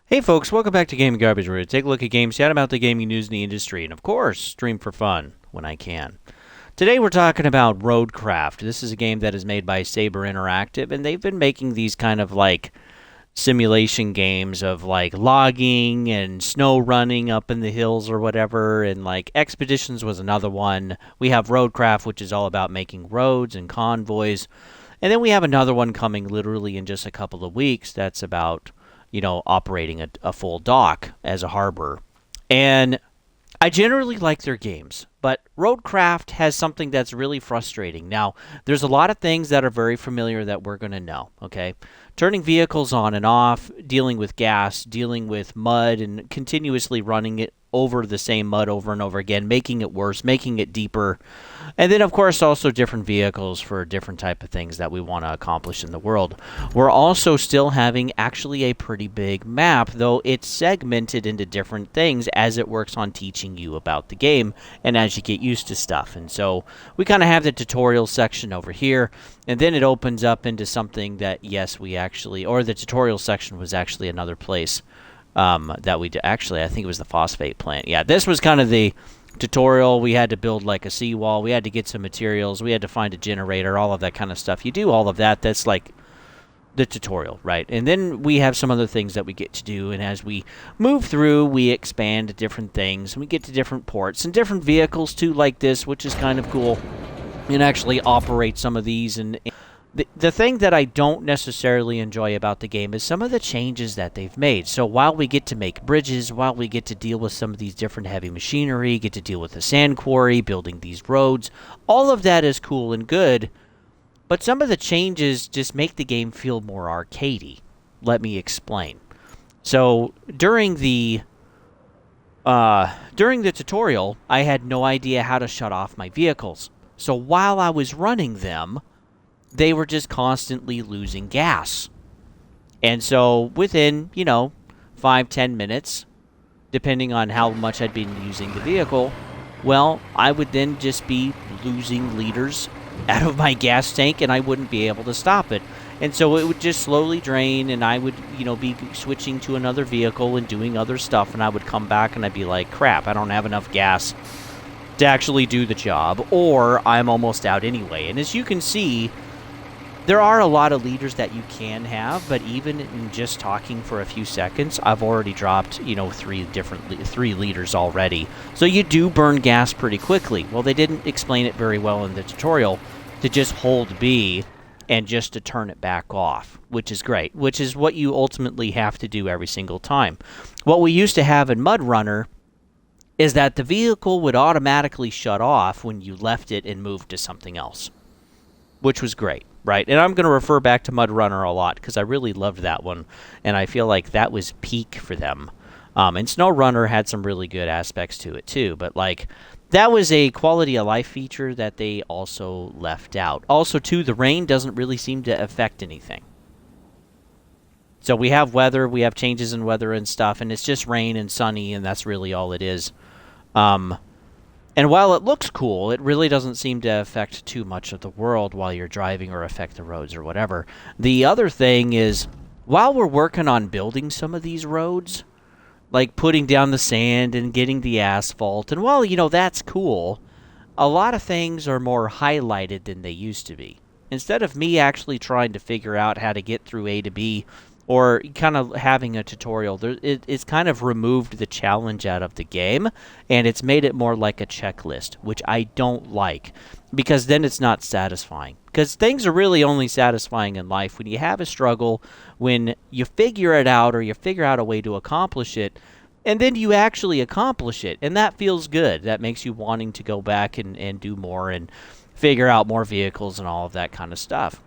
Hey folks, welcome back to Gaming Garbage, where we take a look at games, chat about the gaming news in the industry, and of course, stream for fun when I can. Today we're talking about Roadcraft. This is a game that is made by Saber Interactive, and they've been making these kind of like simulation games of like logging and snow running up in the hills or whatever, and like Expeditions was another one. We have Roadcraft, which is all about making roads and convoys, and then we have another one coming literally in just a couple of weeks that's about operating a full dock as a harbor. And I generally like their games, but Roadcraft has something that's really frustrating. Now, there's a lot of things that are very familiar that we're going to know, okay? Turning vehicles on and off, dealing with gas, dealing with mud, and continuously running it over the same mud over and over again, making it worse, making it deeper. And then, of course, also different vehicles for different type of things that we want to accomplish in the world. We're also still having actually a pretty big map, though it's segmented into different things as it works on teaching you about the game and as you get used to stuff. And so we kind of have the tutorial section over here, and then it opens up into something that, yes, we actually, or the tutorial section was actually another place that we actually, I think it was the phosphate plant. Yeah, this was kind of the tutorial. We had to build like a seawall. We had to get some materials. We had to find a generator, all of that kind of stuff. You do all of that. That's like the tutorial, right? And then we have some other things that we get to do. And as we move through, we expand to different things. And we get to different ports and different vehicles too, like this, which is kind of cool. And actually operate some of these. And the thing that I don't necessarily enjoy about the game is some of the changes that they've made. So while we get to make bridges, while we get to deal with some of these different heavy machinery, get to deal with the sand quarry, building these roads, all of that is cool and good, but some of the changes just make the game feel more arcadey. Let me explain. So during the tutorial, I had no idea how to shut off my vehicles. So while I was running them, they were just constantly losing gas. And so within, 5-10 minutes, depending on how much I'd been using the vehicle, well, I would then just be losing liters out of my gas tank, and I wouldn't be able to stop it. And so it would just slowly drain, and I would, be switching to another vehicle and doing other stuff, and I would come back and I'd be like, crap, I don't have enough gas to actually do the job, or I'm almost out anyway. And as you can see, there are a lot of liters that you can have, but even in just talking for a few seconds, I've already dropped, 3 liters already. So you do burn gas pretty quickly. Well, they didn't explain it very well in the tutorial to just hold B and just to turn it back off, which is great, which is what you ultimately have to do every single time. What we used to have in Mudrunner is that the vehicle would automatically shut off when you left it and moved to something else, which was great. Right, and I'm going to refer back to Mudrunner a lot because I really loved that one, and I feel like that was peak for them. And SnowRunner had some really good aspects to it too, but like that was a quality of life feature that they also left out. Also, too, the rain doesn't really seem to affect anything. So we have weather, we have changes in weather and stuff, and it's just rain and sunny, and that's really all it is. And while it looks cool, it really doesn't seem to affect too much of the world while you're driving or affect the roads or whatever. The other thing is, while we're working on building some of these roads, like putting down the sand and getting the asphalt, and while, that's cool, a lot of things are more highlighted than they used to be. Instead of me actually trying to figure out how to get through A to B, or kind of having a tutorial, it's kind of removed the challenge out of the game, and it's made it more like a checklist, which I don't like, because then it's not satisfying. Because things are really only satisfying in life when you have a struggle, when you figure it out, or you figure out a way to accomplish it, and then you actually accomplish it, and that feels good. That makes you wanting to go back and do more, and figure out more vehicles and all of that kind of stuff.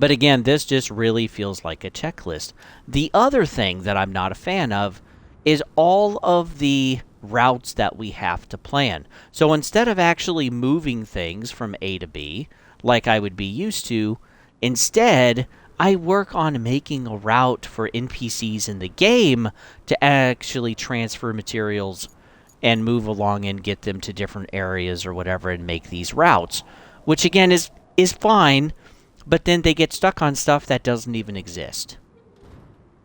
But again, this just really feels like a checklist. The other thing that I'm not a fan of is all of the routes that we have to plan. So instead of actually moving things from A to B, like I would be used to, instead, I work on making a route for NPCs in the game to actually transfer materials and move along and get them to different areas or whatever and make these routes, which again is fine. But then they get stuck on stuff that doesn't even exist.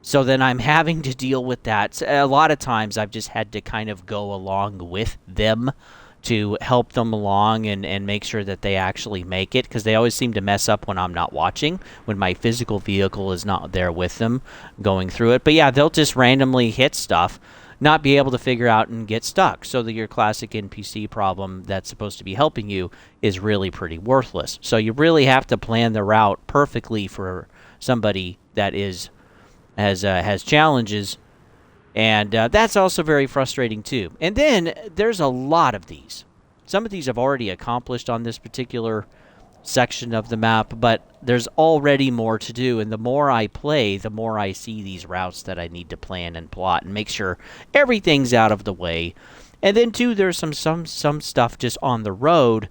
So then I'm having to deal with that. A lot of times I've just had to kind of go along with them to help them along and make sure that they actually make it, because they always seem to mess up when I'm not watching, when my physical vehicle is not there with them going through it. But yeah, they'll just randomly hit stuff, not be able to figure out, and get stuck. So that your classic NPC problem that's supposed to be helping you is really pretty worthless. So you really have to plan the route perfectly for somebody that has challenges, and that's also very frustrating too. And then there's a lot of these. Some of these I've already accomplished on this particular section of the map, but there's already more to do, and the more I play, the more I see these routes that I need to plan and plot and make sure everything's out of the way. And then too, there's some stuff just on the road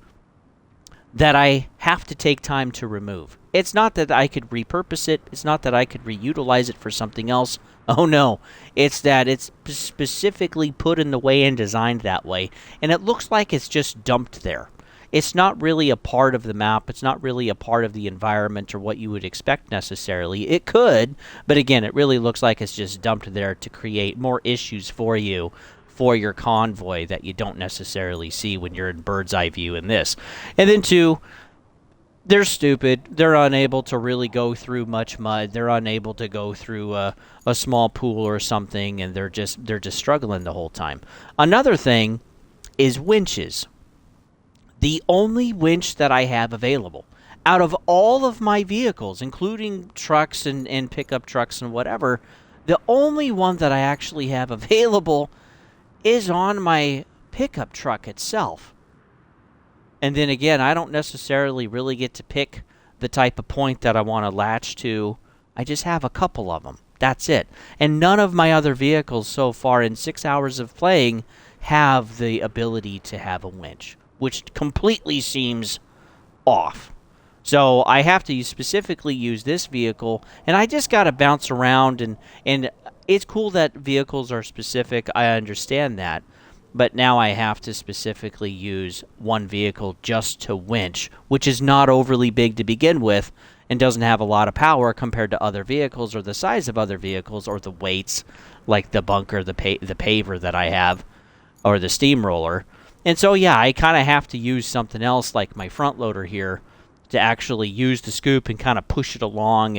that I have to take time to remove. It's not that I could repurpose it. It's not that I could reutilize it for something else. Oh no. It's that it's specifically put in the way and designed that way. And it looks like it's just dumped there. It's not really a part of the map. It's not really a part of the environment or what you would expect necessarily. It could, but again, it really looks like it's just dumped there to create more issues for you, for your convoy, that you don't necessarily see when you're in bird's eye view in this. And then two, they're stupid. They're unable to really go through much mud. They're unable to go through a small pool or something, and they're just struggling the whole time. Another thing is winches. The only winch that I have available out of all of my vehicles, including trucks and pickup trucks and whatever, the only one that I actually have available is on my pickup truck itself. And then again, I don't necessarily really get to pick the type of point that I want to latch to. I just have a couple of them. That's it. And none of my other vehicles so far in 6 hours of playing have the ability to have a winch, which completely seems off. So I have to specifically use this vehicle, and I just got to bounce around, and it's cool that vehicles are specific. I understand that. But now I have to specifically use one vehicle just to winch, which is not overly big to begin with and doesn't have a lot of power compared to other vehicles or the size of other vehicles or the weights, like the bunker, the paver that I have, or the steamroller. And so, yeah, I kind of have to use something else like my front loader here to actually use the scoop and kind of push it along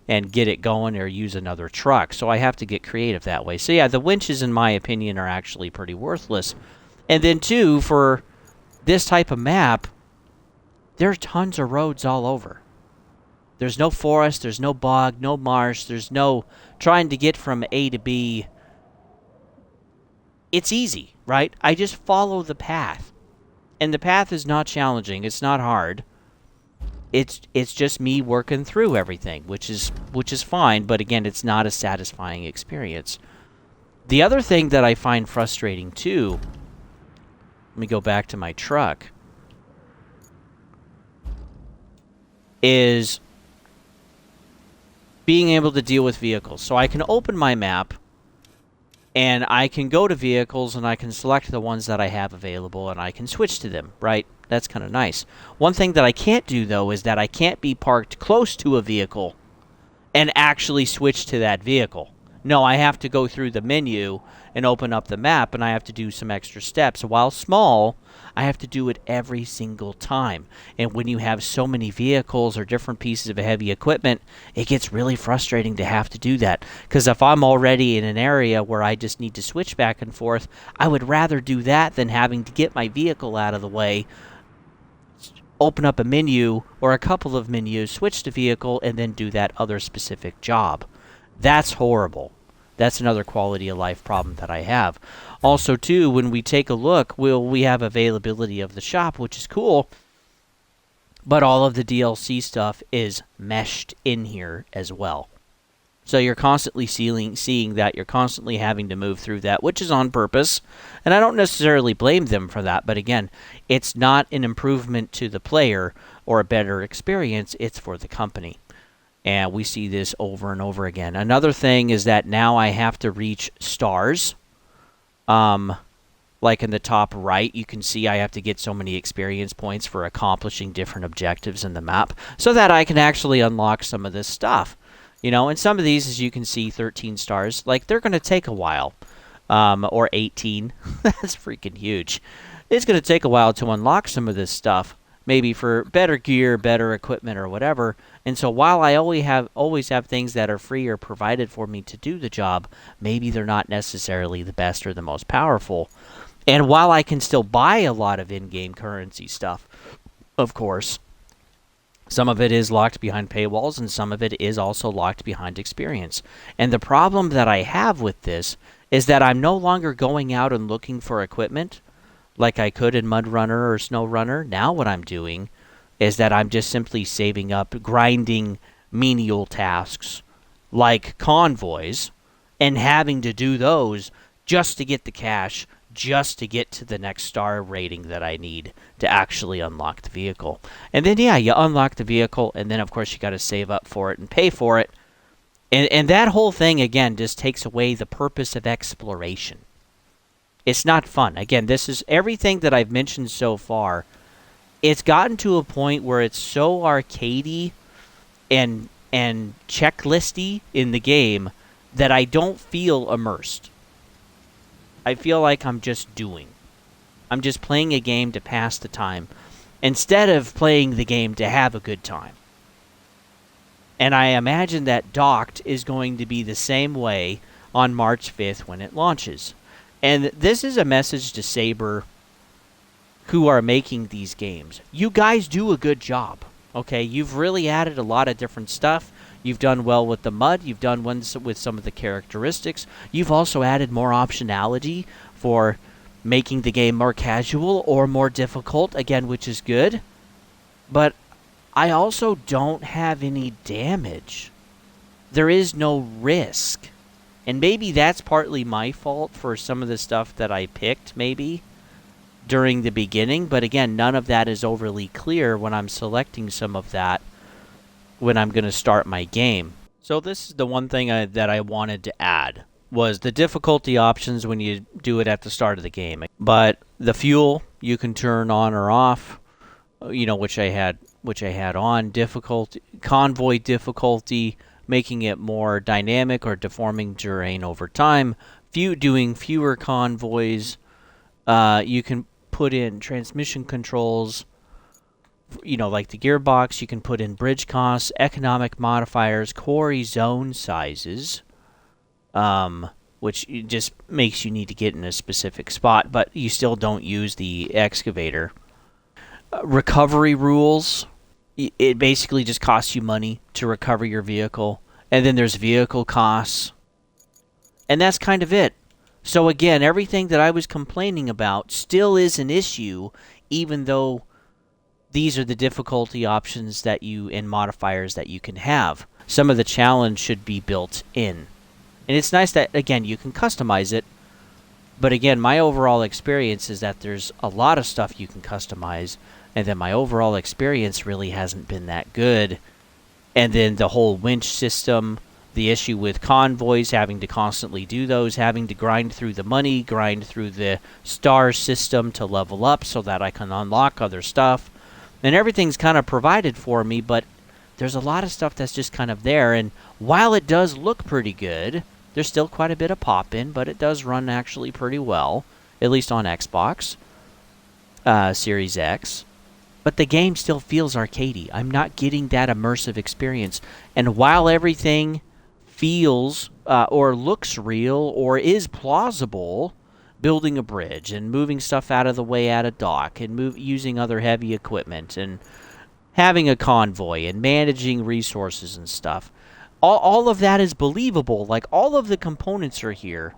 and get it going, or use another truck. So I have to get creative that way. So yeah, the winches, in my opinion, are actually pretty worthless. And then too, for this type of map, there are tons of roads all over. There's no forest, there's no bog, no marsh, there's no trying to get from A to B. It's easy, right? I just follow the path. And the path is not challenging, it's not hard. It's just me working through everything, which is fine, but again, it's not a satisfying experience. The other thing that I find frustrating too, let me go back to my truck, is being able to deal with vehicles. So I can open my map, and I can go to vehicles, and I can select the ones that I have available, and I can switch to them, right? That's kind of nice. One thing that I can't do, though, is that I can't be parked close to a vehicle and actually switch to that vehicle. No, I have to go through the menu and open up the map, and I have to do some extra steps. While small, I have to do it every single time. And when you have so many vehicles or different pieces of heavy equipment, it gets really frustrating to have to do that. Because if I'm already in an area where I just need to switch back and forth, I would rather do that than having to get my vehicle out of the way, open up a menu or a couple of menus, switch to vehicle, and then do that other specific job. That's horrible. That's another quality of life problem that I have. Also, too, when we take a look, we have availability of the shop, which is cool, but all of the DLC stuff is meshed in here as well. So you're constantly seeing that. You're constantly having to move through that, which is on purpose. And I don't necessarily blame them for that. But again, it's not an improvement to the player or a better experience. It's for the company. And we see this over and over again. Another thing is that now I have to reach stars. Like in the top right, you can see I have to get so many experience points for accomplishing different objectives in the map so that I can actually unlock some of this stuff. You know, and some of these, as you can see, 13 stars, like, they're going to take a while. Or 18. That's freaking huge. It's going to take a while to unlock some of this stuff, maybe for better gear, better equipment, or whatever. And so while I always have things that are free or provided for me to do the job, maybe they're not necessarily the best or the most powerful. And while I can still buy a lot of in-game currency stuff, of course, some of it is locked behind paywalls, and some of it is also locked behind experience. And the problem that I have with this is that I'm no longer going out and looking for equipment like I could in Mudrunner or SnowRunner. Now what I'm doing is that I'm just simply saving up, grinding menial tasks like convoys, and having to do those just to get the cash, just to get to the next star rating that I need to actually unlock the vehicle. And then, yeah, you unlock the vehicle, and then, of course, you got to save up for it and pay for it. And that whole thing, again, just takes away the purpose of exploration. It's not fun. Again, this is everything that I've mentioned so far. It's gotten to a point where it's so arcadey and checklisty in the game that I don't feel immersed. I feel like I'm just doing. I'm just playing a game to pass the time instead of playing the game to have a good time. And I imagine that Docked is going to be the same way on March 5th when it launches. And this is a message to Saber, who are making these games. You guys do a good job, okay? You've really added a lot of different stuff. You've done well with the mud. You've done ones with some of the characteristics. You've also added more optionality for making the game more casual or more difficult, again, which is good. But I also don't have any damage. There is no risk. And maybe that's partly my fault for some of the stuff that I picked, maybe, during the beginning. But again, none of that is overly clear when I'm selecting some of that when I'm going to start my game. So this is the one thing that I wanted to add, was the difficulty options when you do it at the start of the game. But the fuel you can turn on or off, you know, which I had on. Difficulty, convoy difficulty, making it more dynamic or deforming terrain over time. Doing fewer convoys. You can put in transmission controls, you know, like the gearbox. You can put in bridge costs, economic modifiers, quarry zone sizes, which just makes you need to get in a specific spot, but you still don't use the excavator. Recovery rules. It basically just costs you money to recover your vehicle. And then there's vehicle costs. And that's kind of it. So again, everything that I was complaining about still is an issue, even though these are the difficulty options that and modifiers that you can have. Some of the challenge should be built in. And it's nice that, again, you can customize it. But again, my overall experience is that there's a lot of stuff you can customize, and then my overall experience really hasn't been that good. And then the whole winch system, the issue with convoys, having to constantly do those, having to grind through the money, grind through the star system to level up so that I can unlock other stuff. And everything's kind of provided for me, but there's a lot of stuff that's just kind of there. And while it does look pretty good, there's still quite a bit of pop-in, but it does run actually pretty well, at least on Xbox Series X. But the game still feels arcadey. I'm not getting that immersive experience. And while everything feels or looks real or is plausible, building a bridge and moving stuff out of the way at a dock and using other heavy equipment and having a convoy and managing resources and stuff, all of that is believable. Like, all of the components are here,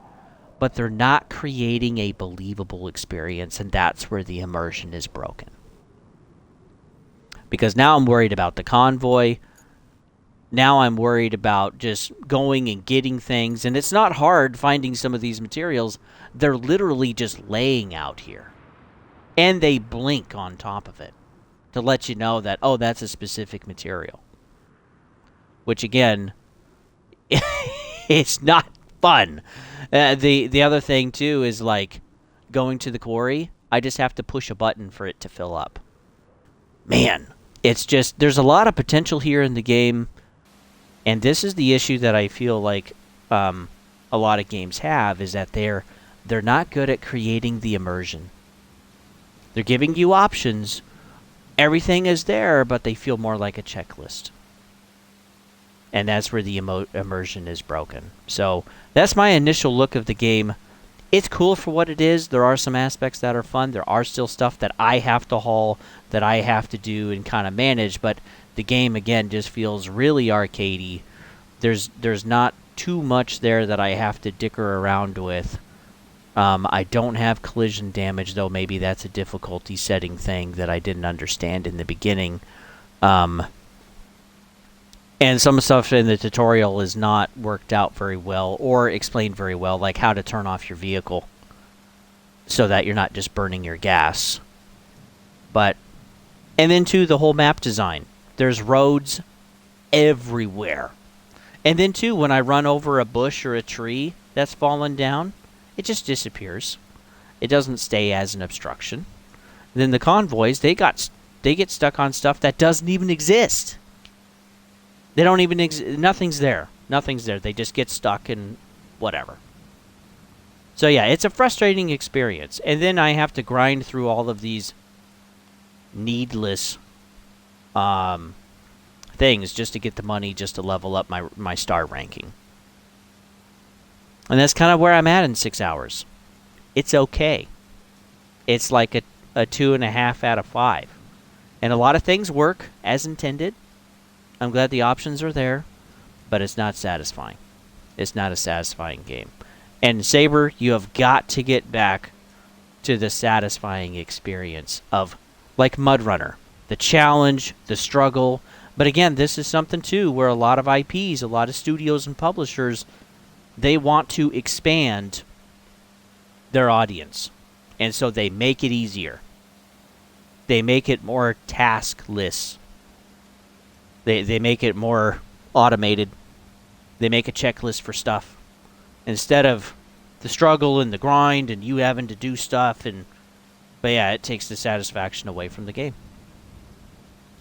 but they're not creating a believable experience, and that's where the immersion is broken. Because now I'm worried about the convoy. Now I'm worried about just going and getting things. And it's not hard finding some of these materials. They're literally just laying out here. And they blink on top of it to let you know that, oh, that's a specific material. Which, again, it's not fun. The other thing, too, is like going to the quarry. I just have to push a button for it to fill up. Man. It's just, there's a lot of potential here in the game. And this is the issue that I feel like a lot of games have, is that they're not good at creating the immersion. They're giving you options. Everything is there, but they feel more like a checklist. And that's where the immersion is broken. So that's my initial look of the game. It's cool for what it is. There are some aspects that are fun. There are still stuff that I have to haul, that I have to do and kind of manage. But the game, again, just feels really arcadey. There's not too much there that I have to dicker around with. I don't have collision damage, though. Maybe that's a difficulty setting thing that I didn't understand in the beginning. And some stuff in the tutorial is not worked out very well or explained very well, like how to turn off your vehicle so that you're not just burning your gas. And then, too, the whole map design. There's roads everywhere. And then, too, when I run over a bush or a tree that's fallen down, it just disappears. It doesn't stay as an obstruction. Then the convoys, they get stuck on stuff that doesn't even exist. They don't even nothing's there. Nothing's there. They just get stuck and whatever. So yeah, it's a frustrating experience. And then I have to grind through all of these needless things just to get the money, just to level up my star ranking. And that's kind of where I'm at in 6 hours. It's okay. It's like a 2.5 out of 5. And a lot of things work as intended. I'm glad the options are there, but it's not satisfying. It's not a satisfying game. And Saber, you have got to get back to the satisfying experience of, like Mudrunner, the challenge, the struggle. But again, this is something, too, where a lot of IPs, a lot of studios and publishers, they want to expand their audience. And so they make it easier. They make it more taskless. They make it more automated. They make a checklist for stuff. Instead of the struggle and the grind and you having to do stuff. But yeah, it takes the satisfaction away from the game.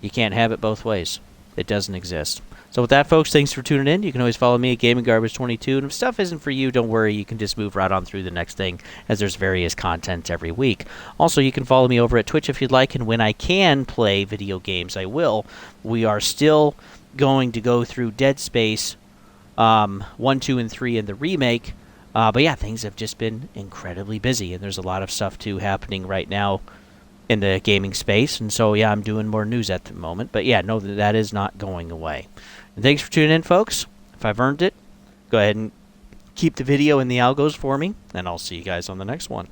You can't have it both ways. It doesn't exist. So with that, folks, thanks for tuning in. You can always follow me at GamingGarbage22. And if stuff isn't for you, don't worry. You can just move right on through the next thing, as there's various content every week. Also, you can follow me over at Twitch if you'd like. And when I can play video games, I will. We are still going to go through Dead Space 1, 2, and 3 in the remake. But yeah, things have just been incredibly busy. And there's a lot of stuff, too, happening right now in the gaming space. And so, yeah, I'm doing more news at the moment. But yeah, know that is not going away. And thanks for tuning in, folks. If I've earned it, go ahead and keep the video in the algos for me, and I'll see you guys on the next one.